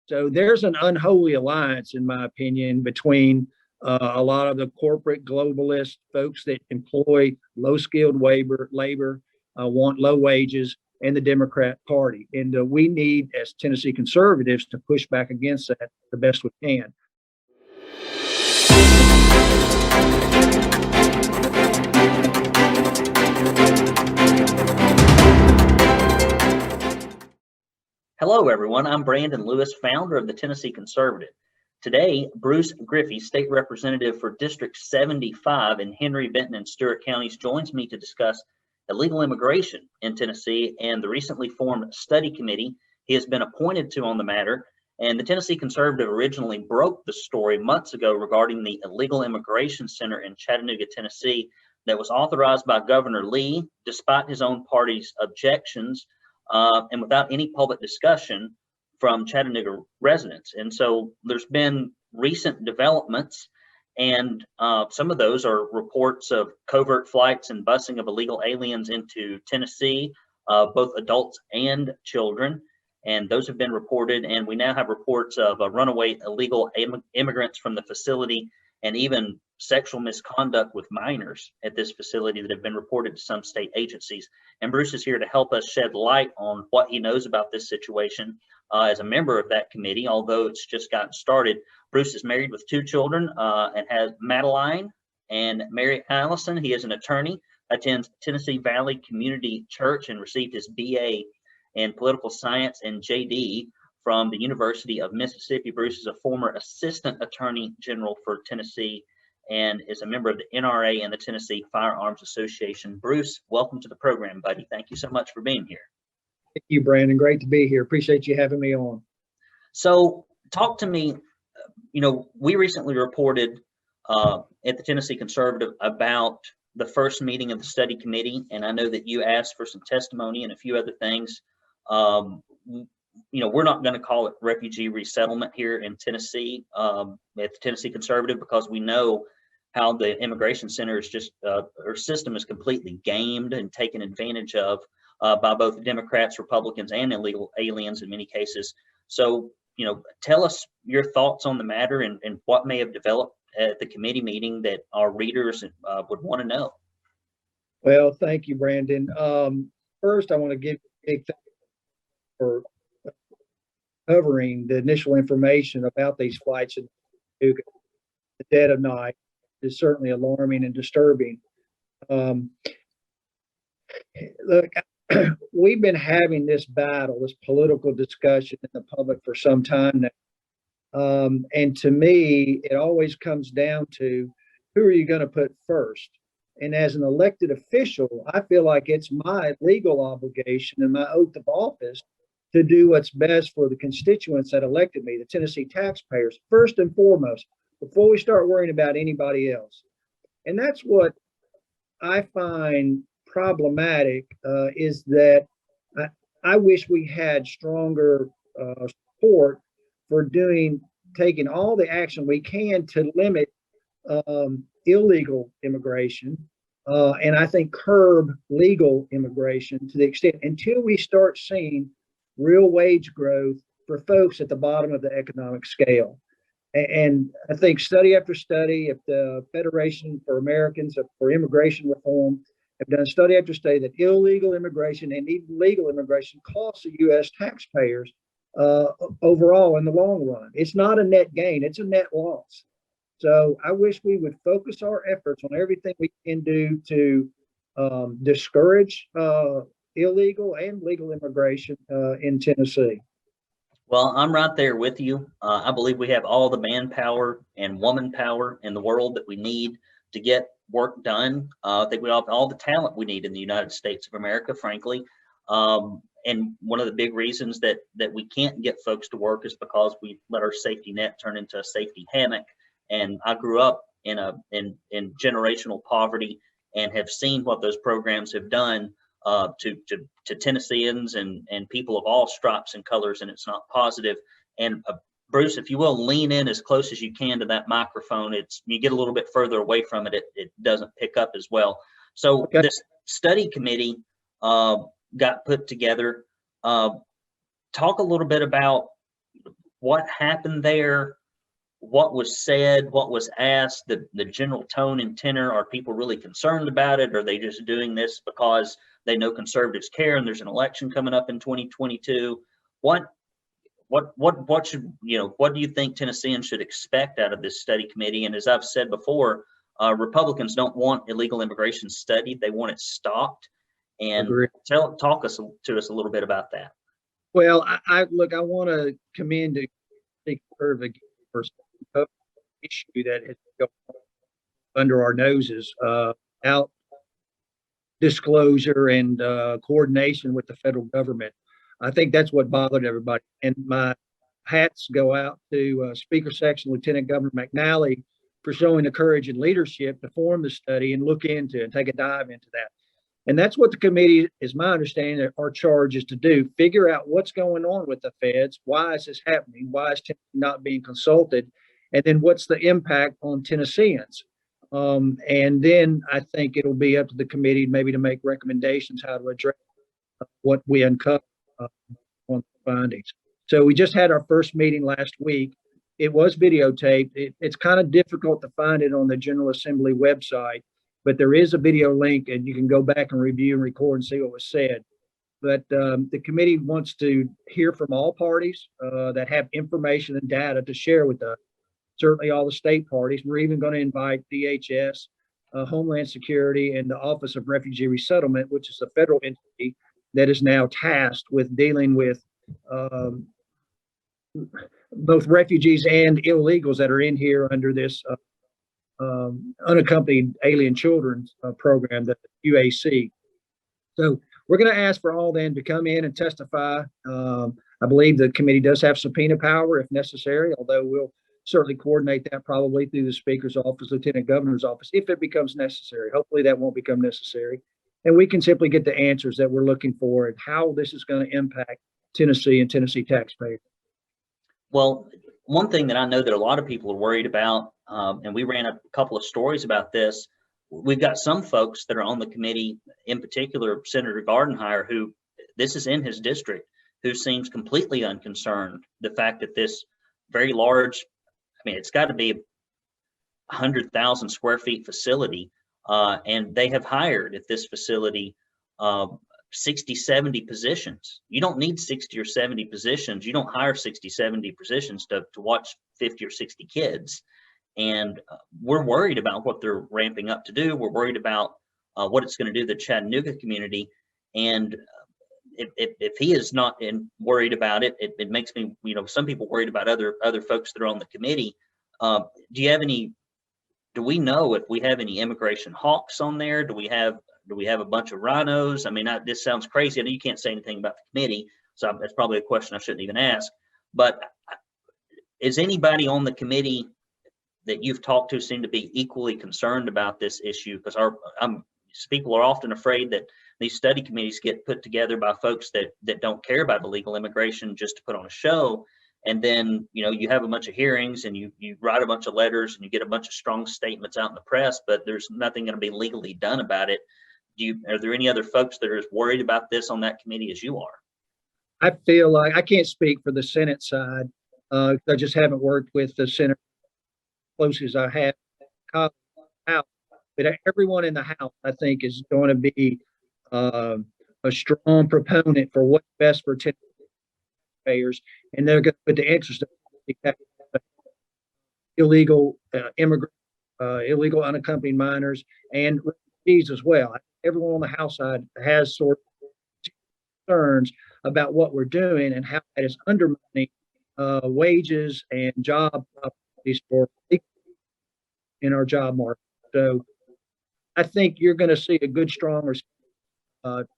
So there's an unholy alliance, in my opinion, between a lot of the corporate globalist folks that employ low-skilled labor, want low wages, and the Democrat Party. And we need, as Tennessee conservatives, to push back against that the best we can. Hello, everyone. I'm Brandon Lewis, founder of the Tennessee Conservative. Today, Bruce Griffey, State Representative for District 75 in Henry, Benton, and Stewart counties, joins me to discuss illegal immigration in Tennessee and the recently formed study committee he has been appointed to on the matter. And the Tennessee Conservative originally broke the story months ago regarding the illegal immigration center in Chattanooga, Tennessee, that was authorized by Governor Lee, despite his own party's objections, and without any public discussion from Chattanooga residents. And so there's been recent developments, and some of those are reports of covert flights and busing of illegal aliens into Tennessee, both adults and children. And those have been reported, and we now have reports of runaway illegal immigrants from the facility, and even sexual misconduct with minors at this facility that have been reported to some state agencies. And Bruce is here to help us shed light on what he knows about this situation as a member of that committee, although it's just gotten started. Bruce is married with 2 children and has Madeline and Mary Allison. He is an attorney, attends Tennessee Valley Community Church, and received his BA in political science and JD from the University of Mississippi. Bruce is a former assistant attorney general for Tennessee and is a member of the NRA and the Tennessee Firearms Association. Bruce, welcome to the program, buddy. Thank you so much for being here. Thank you, Brandon. Great to be here. Appreciate you having me on. So talk to me, we recently reported at the Tennessee Conservative about the first meeting of the study committee, and I know that you asked for some testimony and a few other things. We're not going to call it refugee resettlement here in Tennessee at the Tennessee Conservative, because we know how the immigration center is just, our system is completely gamed and taken advantage of by both Democrats, Republicans, and illegal aliens in many cases. So, tell us your thoughts on the matter and what may have developed at the committee meeting that our readers would want to know. Well, thank you, Brandon. First, I want to give a big thank you for covering the initial information about these flights in the dead of night. Is certainly alarming and disturbing. Look, we've been having this battle, this political discussion in the public for some time now. And to me, it always comes down to, who are you going to put first? And as an elected official, I feel like it's my legal obligation and my oath of office to do what's best for the constituents that elected me, the Tennessee taxpayers, first and foremost, before we start worrying about anybody else. And that's what I find problematic, is that I wish we had stronger support for taking all the action we can to limit illegal immigration, and I think curb legal immigration to the extent until we start seeing real wage growth for folks at the bottom of the economic scale. And I think study after study, if the Federation for Americans for Immigration Reform have done study after study, that illegal immigration and even legal immigration costs the U.S. taxpayers overall in the long run. It's not a net gain, it's a net loss. So I wish we would focus our efforts on everything we can do to discourage illegal and legal immigration in Tennessee. Well, I'm right there with you. I believe we have all the manpower and woman power in the world that we need to get work done. I think we have all the talent we need in the United States of America, frankly. And one of the big reasons that we can't get folks to work is because we let our safety net turn into a safety hammock. And I grew up in generational poverty and have seen what those programs have done to Tennesseans and people of all stripes and colors, and it's not positive. And Bruce, if you will, lean in as close as you can to that microphone. You get a little bit further away from it, it doesn't pick up as well. So okay. This study committee got put together. Talk a little bit about what happened there, what was said, what was asked, the general tone and tenor. Are people really concerned about it? Are they just doing this because they know conservatives care and there's an election coming up in 2022? What should, what do you think Tennesseans should expect out of this study committee? And as I've said before, Republicans don't want illegal immigration studied. They want it stopped. And talk to us a little bit about that. Well, I want to commend the State Representative for an issue that has gone under our noses, out disclosure and coordination with the federal government. I think that's what bothered everybody. And my hats go out to Speaker Section Lieutenant Governor McNally for showing the courage and leadership to form the study and look into it and take a dive into that. And that's what the committee, is my understanding, our charge is to do: figure out what's going on with the feds. Why is this happening? Why is Tennessee not being consulted? And then what's the impact on Tennesseans? And then I think it'll be up to the committee maybe to make recommendations how to address what we uncover on the findings. So we just had our first meeting last week. It was videotaped. It's kind of difficult to find it on the General Assembly website, but there is a video link and you can go back and review and record and see what was said. But the committee wants to hear from all parties that have information and data to share with us. Certainly all the state parties. We're even going to invite DHS, Homeland Security, and the Office of Refugee Resettlement, which is a federal entity that is now tasked with dealing with both refugees and illegals that are in here under this unaccompanied alien children program, the UAC. So we're going to ask for all them to come in and testify. I believe the committee does have subpoena power if necessary, although we'll certainly coordinate that probably through the Speaker's office, Lieutenant Governor's office, if it becomes necessary. Hopefully that won't become necessary. And we can simply get the answers that we're looking for and how this is going to impact Tennessee and Tennessee taxpayers. Well, one thing that I know that a lot of people are worried about, and we ran a couple of stories about this. We've got some folks that are on the committee, in particular Senator Gardenhire, who this is in his district, who seems completely unconcerned. The fact that this very large, it's got to be a 100,000 square feet facility, and they have hired at this facility 60, 70 positions. You don't need 60 or 70 positions. You don't hire 60, 70 positions to watch 50 or 60 kids. And we're worried about what they're ramping up to do. We're worried about what it's going to do to the Chattanooga community. And if he is not worried about it, it makes me, some people worried about other folks that are on the committee. Do we know if we have any immigration hawks on there? Do we have a bunch of rhinos? This sounds crazy. I know you can't say anything about the committee, so that's probably a question I shouldn't even ask. But is anybody on the committee that you've talked to seem to be equally concerned about this issue? Because people are often afraid that these study committees get put together by folks that don't care about illegal immigration just to put on a show. And then, you have a bunch of hearings and you write a bunch of letters and you get a bunch of strong statements out in the press, but there's nothing going to be legally done about it. Are there any other folks that are as worried about this on that committee as you are? I feel like I can't speak for the Senate side. I just haven't worked with the Senate close as I have. But everyone in the House, I think, is going to be a strong proponent for what's best for taxpayers, and they're going to put the interest of illegal immigrants, illegal unaccompanied minors, and refugees as well. Everyone on the House side has sort of concerns about what we're doing and how that is undermining wages and job opportunities for in our job market. So I think you're going to see a good, strong response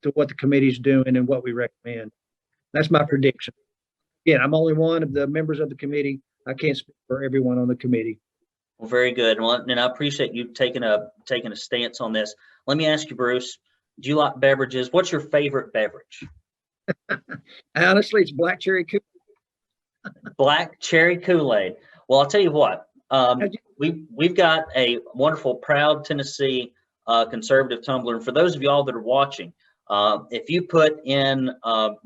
to what the committee's doing and what we recommend. That's my prediction. Again, I'm only one of the members of the committee. I can't speak for everyone on the committee. Well, very good. Well, and I appreciate you taking a stance on this. Let me ask you, Bruce, do you like beverages? What's your favorite beverage? Honestly, it's black cherry Kool-Aid. Black cherry Kool-Aid. Well, I'll tell you what. We've got a wonderful, proud Tennessee conservative tumbler. And for those of y'all that are watching, if you put in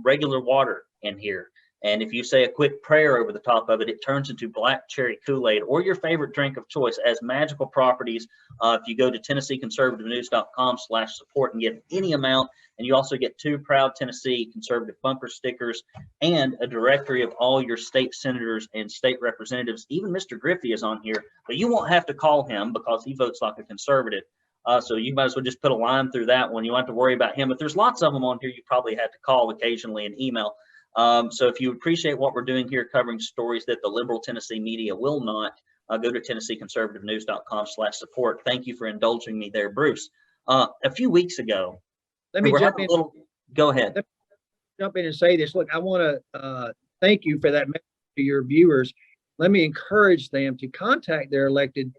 regular water in here And if you say a quick prayer over the top of it, it turns into black cherry Kool-Aid or your favorite drink of choice as magical properties. If you go to TennesseeConservativeNews.com/support and give any amount, and you also get 2 proud Tennessee conservative bumper stickers and a directory of all your state senators and state representatives. Even Mr. Griffey is on here, but you won't have to call him because he votes like a conservative. So you might as well just put a line through that one. You won't have to worry about him, but there's lots of them on here you probably have to call occasionally and email. So if you appreciate what we're doing here, covering stories that the liberal Tennessee media will not, go to TennesseeConservativeNews.com/support. Thank you for indulging me there, Bruce. A few weeks ago, Let me jump in. Go ahead. Let me jump in and say this. Look, I want to thank you for that message to your viewers. Let me encourage them to contact their elected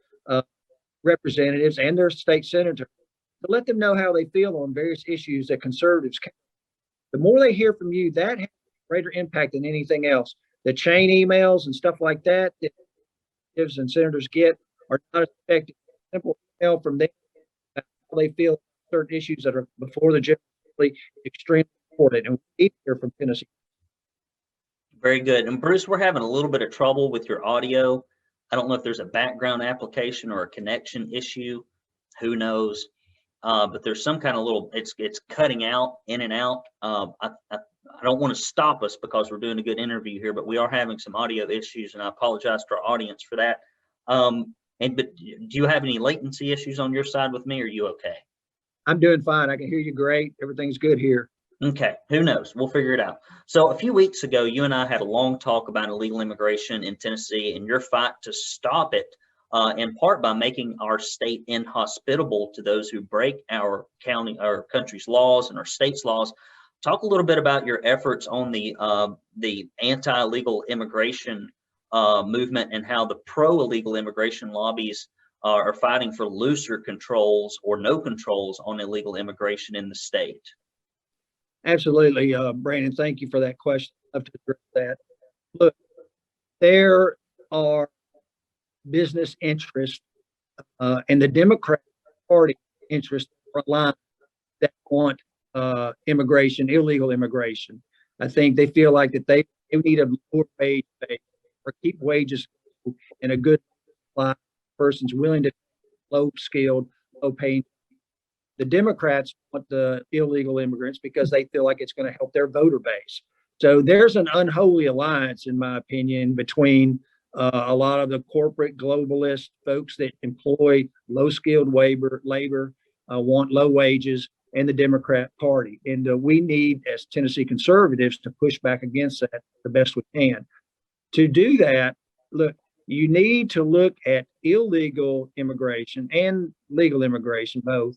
representatives and their state senators to let them know how they feel on various issues that conservatives can. The more they hear from you, that has greater impact than anything else. The chain emails and stuff like that that representatives and senators get are not effective. Simple email from them about how they feel on certain issues that are before the general assembly extremely important, and we need to hear from Tennessee. Very good. And Bruce, we're having a little bit of trouble with your audio. I don't know if there's a background application or a connection issue. Who knows? But there's some kind of little, it's cutting out in and out. I don't want to stop us because we're doing a good interview here, but we are having some audio issues, and I apologize to our audience for that. But do you have any latency issues on your side with me? Or are you okay? I'm doing fine. I can hear you great. Everything's good here. Okay, who knows? We'll figure it out. So a few weeks ago, you and I had a long talk about illegal immigration in Tennessee and your fight to stop it, in part by making our state inhospitable to those who break our country's laws and our state's laws. Talk a little bit about your efforts on the anti-illegal immigration movement and how the pro-illegal immigration lobbies are fighting for looser controls or no controls on illegal immigration in the state. Absolutely, Brandon. Thank you for that question. I'd love to address that. Look, there are business interests and the Democratic Party interests aligned that want immigration, illegal immigration. I think they feel like that they need a lower wage pay or keep wages in a good life. Person's willing to low skilled, low paying. The Democrats want the illegal immigrants because they feel like it's going to help their voter base. So there's an unholy alliance, in my opinion, between a lot of the corporate globalist folks that employ low skilled labor, want low wages, and the Democrat Party. And we need, as Tennessee conservatives, to push back against that the best we can. To do that, look, you need to look at illegal immigration and legal immigration both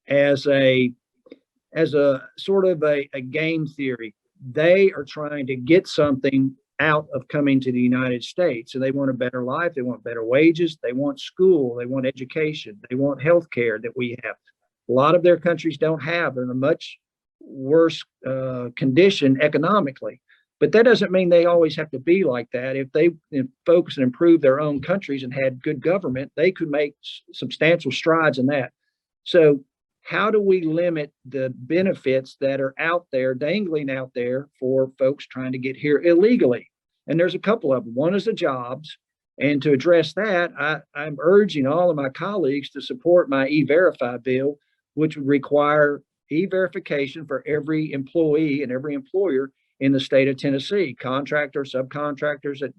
as a sort of a game theory. They are trying to get something out of coming to the United States. So they want a better life, they want better wages, they want school, they want education, they want health care that we have. A lot of their countries don't have. They're in a much worse condition economically. But that doesn't mean they always have to be like that. If they focus and improve their own countries and had good government, they could make substantial strides in that. So how do we limit the benefits that are out there, dangling out there for folks trying to get here illegally? And there's a couple of them. One is the jobs. And to address that, I'm urging all of my colleagues to support my E-Verify bill, which would require e-verification for every employee and every employer in the state of Tennessee, contractors, subcontractors that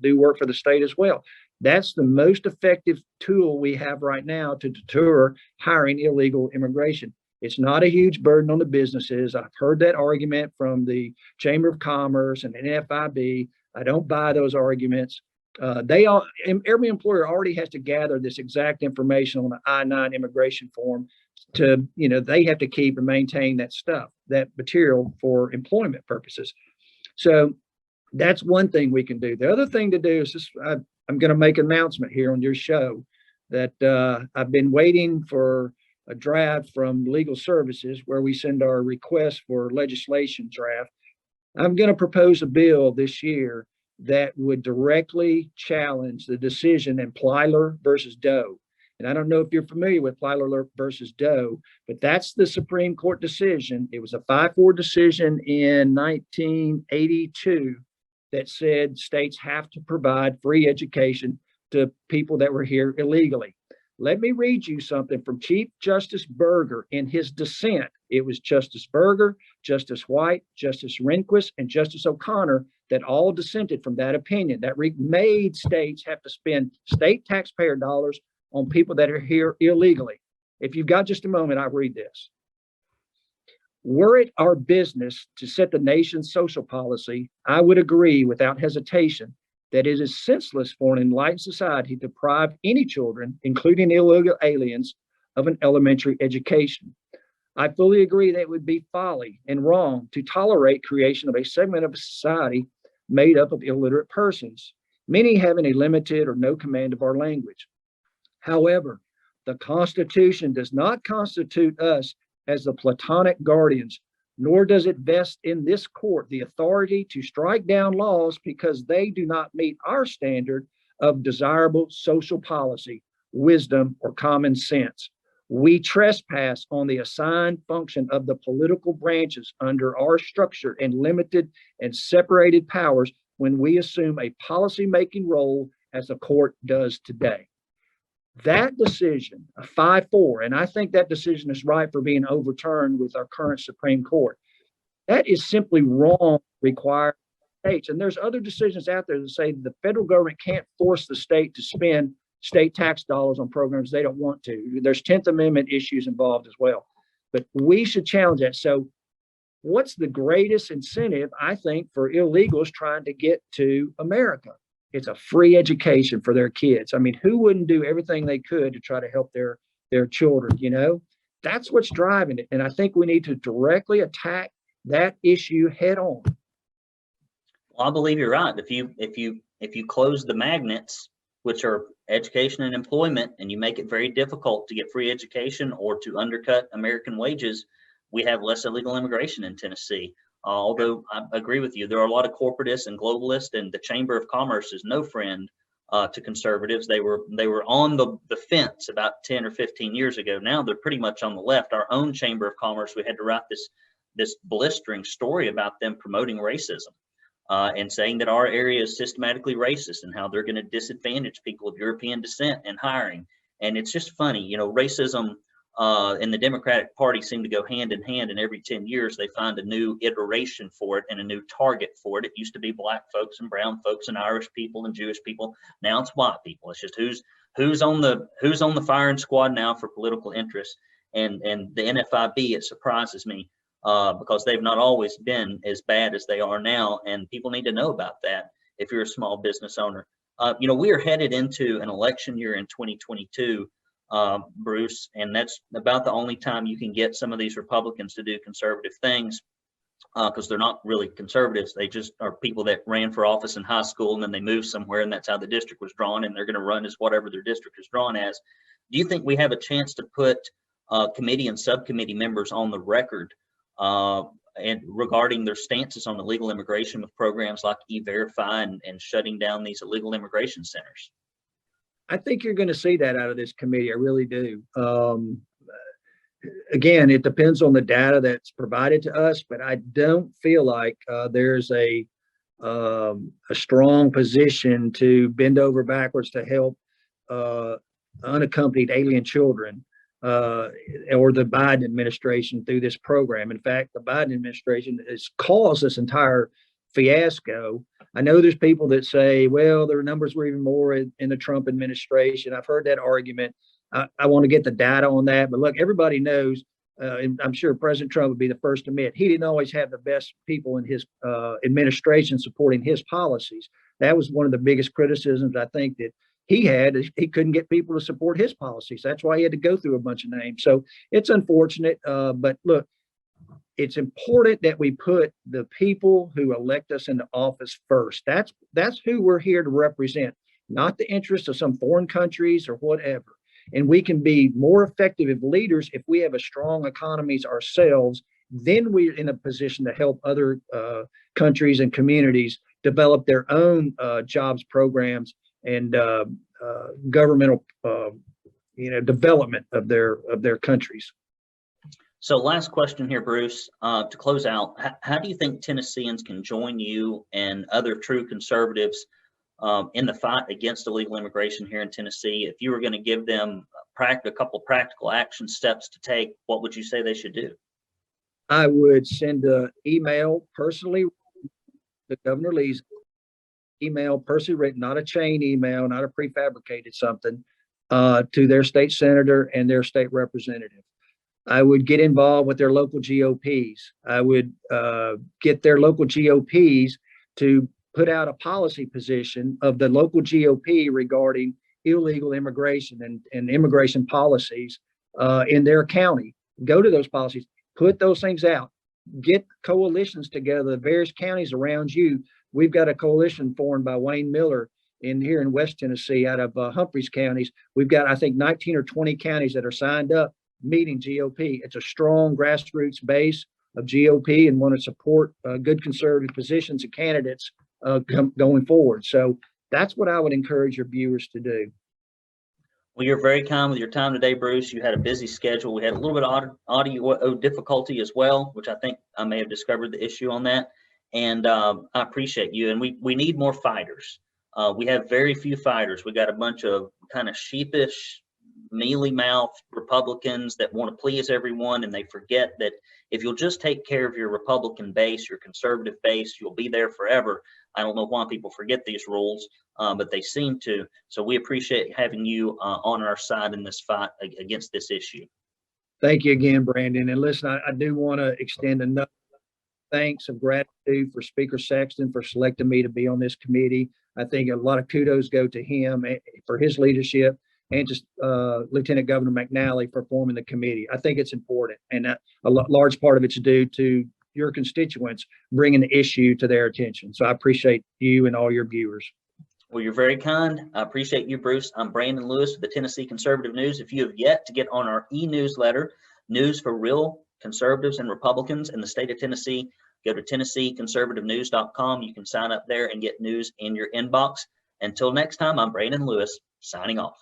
do work for the state as well. That's the most effective tool we have right now to deter hiring illegal immigration. It's not a huge burden on the businesses. I've heard that argument from the Chamber of Commerce and NFIB. I don't buy those arguments. Every employer already has to gather this exact information on the I-9 immigration form to, they have to keep and maintain that stuff, that material for employment purposes. So that's one thing we can do. The other thing to do is this, I'm going to make an announcement here on your show that I've been waiting for a draft from Legal Services where we send our request for legislation draft. I'm going to propose a bill this year that would directly challenge the decision in Plyler versus Doe. And I don't know if you're familiar with Plyler versus Doe, but that's the Supreme Court decision. It was a 5-4 decision in 1982 that said states have to provide free education to people that were here illegally. Let me read you something from Chief Justice Berger in his dissent. It was Justice Berger, Justice White, Justice Rehnquist, and Justice O'Connor that all dissented from that opinion that made states have to spend state taxpayer dollars on people that are here illegally. If you've got just a moment, I'll read this. Were it our business to set the nation's social policy, I would agree without hesitation that it is senseless for an enlightened society to deprive any children, including illegal aliens, of an elementary education. I fully agree that it would be folly and wrong to tolerate creation of a segment of society made up of illiterate persons, many having a limited or no command of our language. However, the Constitution does not constitute us as the Platonic guardians, nor does it vest in this court the authority to strike down laws because they do not meet our standard of desirable social policy, wisdom, or common sense. We trespass on the assigned function of the political branches under our structure and limited and separated powers when we assume a policy-making role as the court does today. That decision, a 5-4, and I think that decision is right for being overturned with our current Supreme Court. That is simply wrong, required states. And there's other decisions out there that say the federal government can't force the state to spend state tax dollars on programs they don't want to. There's 10th Amendment issues involved as well. But we should challenge that. So what's the greatest incentive, I think, for illegals trying to get to America? It's a free education for their kids. I mean, who wouldn't do everything they could to try to help their children, you know? That's what's driving it. And I think we need to directly attack that issue head on. Well, I believe you're right. If you close the magnets, which are education and employment, and you make it very difficult to get free education or to undercut American wages, we have less illegal immigration in Tennessee. Although I agree with you, there are a lot of corporatists and globalists, and the Chamber of Commerce is no friend to conservatives. They were on the fence about 10 or 15 years ago. Now they're pretty much on the left. Our own Chamber of Commerce, we had to write this blistering story about them promoting racism and saying that our area is systematically racist and how they're going to disadvantage people of European descent in hiring. And it's just funny, you know, racism and the Democratic Party seem to go hand in hand, and every 10 years they find a new iteration for it and a new target for it. It used to be black folks and brown folks and Irish people and Jewish people. Now it's white people. It's just who's on the firing squad now for political interest. And the NFIB, it surprises me because they've not always been as bad as they are now, and people need to know about that if you're a small business owner. You know, we are headed into an election year in 2022. Bruce, and that's about the only time you can get some of these Republicans to do conservative things because they're not really conservatives. They just are people that ran for office in high school and then they moved somewhere and that's how the district was drawn, and they're going to run as whatever their district is drawn as. Do you think we have a chance to put committee and subcommittee members on the record and regarding their stances on illegal immigration with programs like E-Verify and shutting down these illegal immigration centers? I think you're going to see that out of this committee. I really do. Again, it depends on the data that's provided to us, but I don't feel like there's a strong position to bend over backwards to help unaccompanied alien children or the Biden administration through this program. In fact, the Biden administration has caused this entire fiasco. I know there's people that say, well, their numbers were even more in the Trump administration. I've heard that argument. I want to get the data on that. But look, everybody knows, and I'm sure President Trump would be the first to admit, he didn't always have the best people in his administration supporting his policies. That was one of the biggest criticisms I think that he had. He couldn't get people to support his policies. That's why he had to go through a bunch of names. So it's unfortunate. But look, it's important that we put the people who elect us into office first. That's who we're here to represent, not the interests of some foreign countries or whatever. And we can be more effective as leaders if we have a strong economies ourselves. Then we're in a position to help other countries and communities develop their own jobs programs and governmental development of their countries. So last question here, Bruce, to close out, how do you think Tennesseans can join you and other true conservatives in the fight against illegal immigration here in Tennessee? If you were going to give them a couple practical action steps to take, what would you say they should do? I would send an email personally to Governor Lee's email, personally written, not a chain email, not a prefabricated something, to their state senator and their state representative. I would get involved with their local GOPs. I would get their local GOPs to put out a policy position of the local GOP regarding illegal immigration and immigration policies in their county. Go to those policies, put those things out, get coalitions together, the various counties around you. We've got a coalition formed by Wayne Miller here in West Tennessee out of Humphreys counties. We've got, I think, 19 or 20 counties that are signed up meeting GOP. It's a strong grassroots base of GOP and want to support good conservative positions and candidates going forward. So that's what I would encourage your viewers to do. Well, you're very kind with your time today, Bruce. You had a busy schedule. We had a little bit of audio difficulty as well, which I think I may have discovered the issue on that. And I appreciate you. And we need more fighters. We have very few fighters. We got a bunch of kind of sheepish, mealy-mouthed Republicans that want to please everyone, and they forget that if you'll just take care of your Republican base, your conservative base, you'll be there forever. I don't know why people forget these rules, but they seem to. So we appreciate having you on our side in this fight against this issue. Thank you again, Brandon. And listen, I do want to extend another thanks of gratitude for Speaker Sexton for selecting me to be on this committee. I think a lot of kudos go to him for his leadership, and just Lieutenant Governor McNally for forming the committee. I think it's important, and a large part of it's due to your constituents bringing the issue to their attention. So I appreciate you and all your viewers. Well, you're very kind. I appreciate you, Bruce. I'm Brandon Lewis with the Tennessee Conservative News. If you have yet to get on our e-newsletter, News for Real Conservatives and Republicans in the state of Tennessee, go to TennesseeConservativeNews.com. You can sign up there and get news in your inbox. Until next time, I'm Brandon Lewis, signing off.